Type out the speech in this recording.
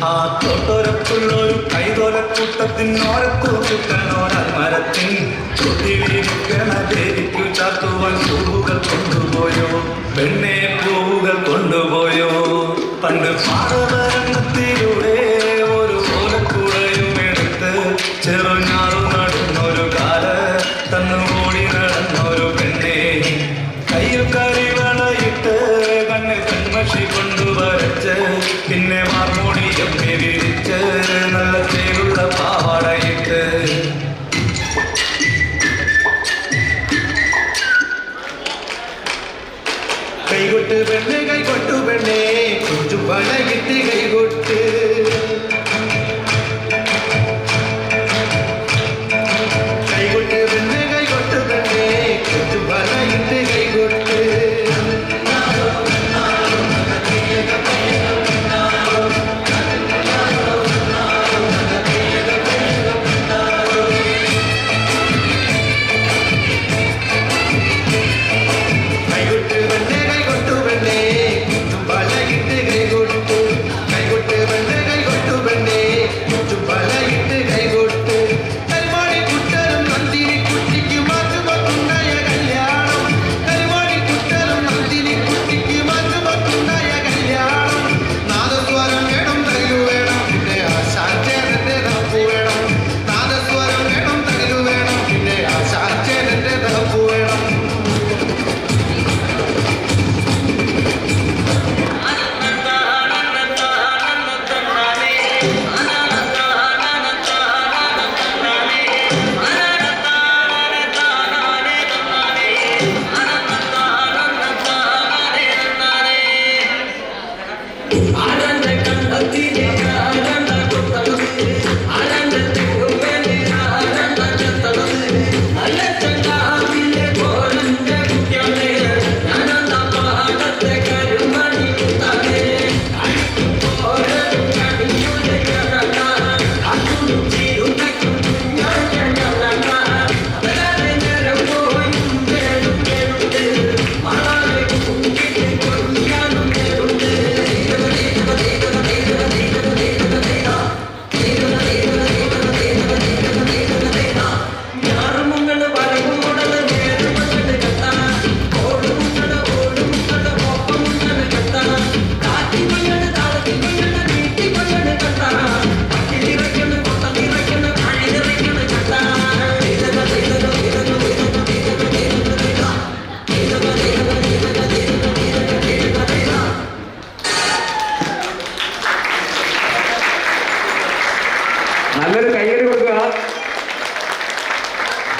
ആ തൊട്ടൊരപ്പുള്ളൊരു കൈതോലക്കൂട്ടത്തിനോരത്തു ചുറ്റനോടാൽ മരത്തിൻ ചുട്ടിലിരിക്കണ ദേവിക്കു ചാത്തുവാൻ പൂവുകൾ കൊണ്ടുപോയോ പെണ്ണെ പൂവുകൾ കൊണ്ടുപോയോ പണ്ട് പാടവരങ്ങത്തിലൂടെ ഒരു ഓലക്കൂടയും എടുത്ത് ചെറുഞാറു നടന്നൊരു കാല തന്നു ഓടി നടന്നൊരു പെണ്ണെ കയ്യിൽ കരിവളയിട്ട് കണ്ണിൽ കൺമഷി കൊണ്ടുവരച്ച് പിന്നെ മാർമോടിയം വിരിച്ച് നല്ല ചേരുള്ള പാവാടയിട്ട് കൈകൊട്ട് പെണ്ണെ കൈകൊട്ടു പെണ്ണെ കൊച്ചു പണ കിട്ടി കൈകൊട്ട്